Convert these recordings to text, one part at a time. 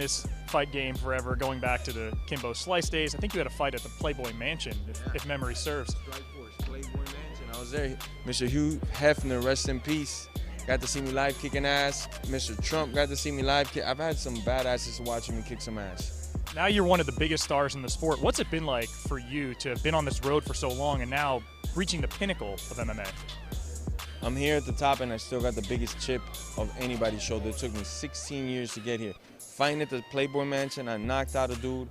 this fight game forever, going back to the Kimbo Slice days. I think you had a fight at the Playboy Mansion, if memory serves. Strikeforce, Playboy Mansion. I was there. Mr. Hugh Hefner, rest in peace. Got to see me live kicking ass. Mr. Trump got to see me live kick. I've had some badasses watching me kick some ass. Now you're one of the biggest stars in the sport. What's it been like for you to have been on this road for so long and now reaching the pinnacle of MMA? I'm here at the top and I still got the biggest chip of anybody's shoulder. It took me 16 years to get here. Fighting at the Playboy Mansion, I knocked out a dude.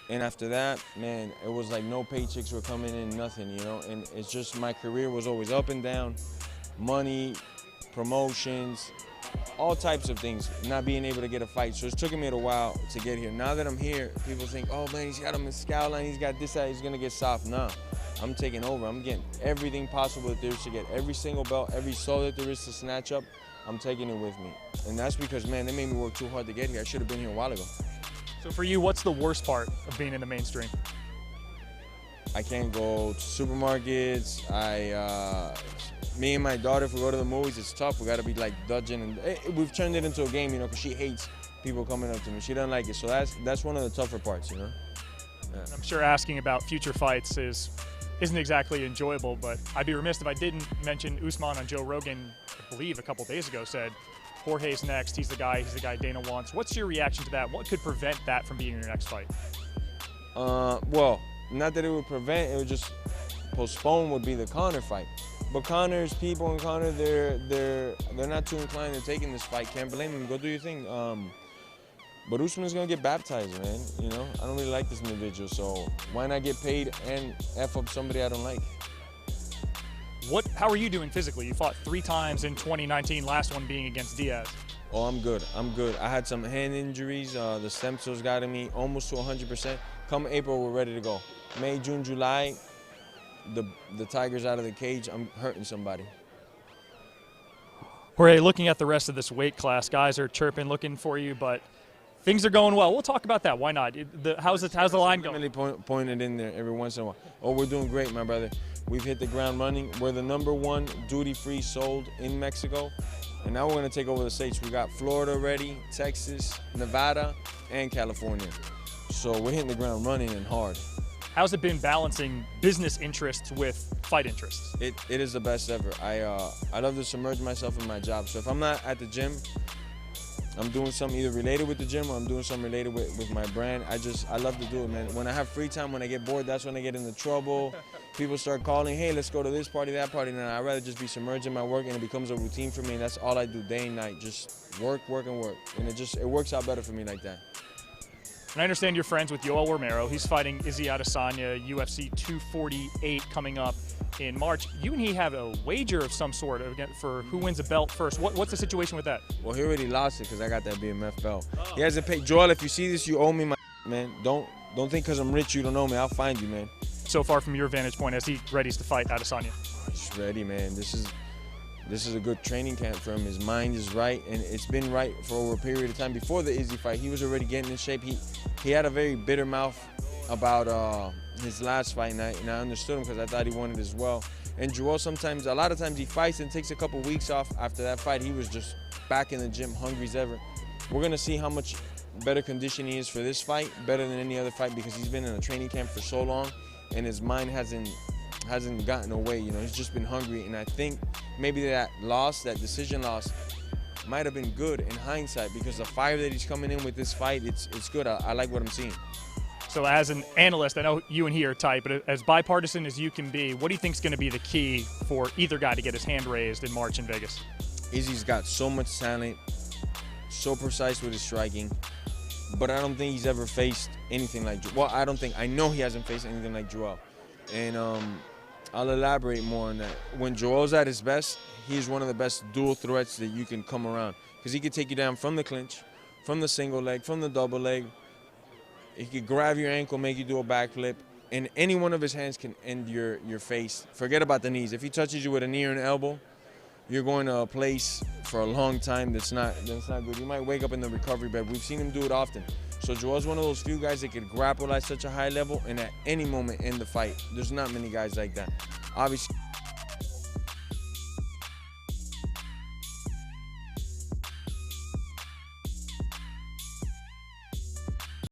And after that, man, it was like no paychecks were coming in, nothing, you know? And it's just my career was always up and down. Money, promotions, all types of things, not being able to get a fight. So it's taken me a while to get here. Now that I'm here, people think, oh man, he's got a scout line, he's got this, that, he's gonna get soft. Nah, I'm taking over. I'm getting everything possible that there is to get, every single belt, every soul that there is to snatch up, I'm taking it with me. And that's because, man, they made me work too hard to get here. I should have been here a while ago. So for you, what's the worst part of being in the mainstream? I can't go to supermarkets. Me and my daughter, if we go to the movies, it's tough. We gotta be like dodging, and we've turned it into a game, you know, because she hates people coming up to me. She doesn't like it, so that's one of the tougher parts, you know. Yeah. I'm sure asking about future fights isn't exactly enjoyable, but I'd be remiss if I didn't mention Usman on Joe Rogan, I believe a couple days ago, said Jorge's next, he's the guy Dana wants. What's your reaction to that? What could prevent that from being your next fight? Well, not that it would prevent, it would just postpone would be the Conor fight. But Conor's people and Conor, they're not too inclined to taking this fight. Can't blame them. Go do your thing. But Usman's gonna get baptized, man. You know, I don't really like this individual, so why not get paid and F up somebody I don't like? How are you doing physically? You fought 3 times in 2019, last one being against Diaz. Oh, I'm good. I'm good. I had some hand injuries. The stem cells got in me almost to 100%. Come April, we're ready to go. May, June, July, the tiger's out of the cage. I'm hurting somebody. Jorge, looking at the rest of this weight class, guys are chirping, looking for you, but things are going well. We'll talk about that. Why not? How's the line going? Really pointed in there every once in a while. Oh, we're doing great, my brother. We've hit the ground running. We're the #1 duty-free sold in Mexico. And now we're going to take over the states. We got Florida ready, Texas, Nevada, and California. So we're hitting the ground running and hard. How's it been balancing business interests with fight interests? It is the best ever. I love to submerge myself in my job. So if I'm not at the gym, I'm doing something either related with the gym or I'm doing something related with my brand. I love to do it, man. When I have free time, when I get bored, that's when I get into trouble. People start calling, hey, let's go to this party, that party. And I'd rather just be submerged in my work, and it becomes a routine for me. And that's all I do day and night, just work, work, and work. And it works out better for me like that. And I understand you're friends with Yoel Romero. He's fighting Izzy Adesanya, UFC 248 coming up in March. You and he have a wager of some sort for who wins a belt first. What's the situation with that? Well, he already lost it because I got that BMF belt. Oh. He hasn't paid. Joel, if you see this, you owe me my man. Don't think because I'm rich you don't know me. I'll find you, man. So far from your vantage point, as he readies to fight Adesanya? He's ready, man. This is a good training camp for him. His mind is right, and it's been right for over a period of time. Before the Izzy fight, he was already getting in shape. He had a very bitter mouth about his last fight, and I understood him because I thought he wanted as well. And Joel, a lot of times he fights and takes a couple weeks off. After that fight, he was just back in the gym, hungry as ever. We're gonna see how much better condition he is for this fight, better than any other fight, because he's been in a training camp for so long, and his mind hasn't gotten away. You know, he's just been hungry, and I think maybe that decision loss, might have been good in hindsight, because the fire that he's coming in with this fight, it's good. I like what I'm seeing. So as an analyst, I know you and he are tight, but as bipartisan as you can be, what do you think is going to be the key for either guy to get his hand raised in March in Vegas? Izzy's got so much talent, so precise with his striking, but I don't think he's ever faced anything like Joel. Well, I know he hasn't faced anything like Joel. And I'll elaborate more on that. When Joel's at his best, he's one of the best dual threats that you can come around, because he could take you down from the clinch, from the single leg, from the double leg. He could grab your ankle, make you do a backflip, and any one of his hands can end your face. Forget about the knees. If he touches you with a knee or an elbow, you're going to a place for a long time that's not good. You might wake up in the recovery bed. We've seen him do it often. So Joel's one of those few guys that could grapple at such a high level and at any moment end the fight. There's not many guys like that. Obviously,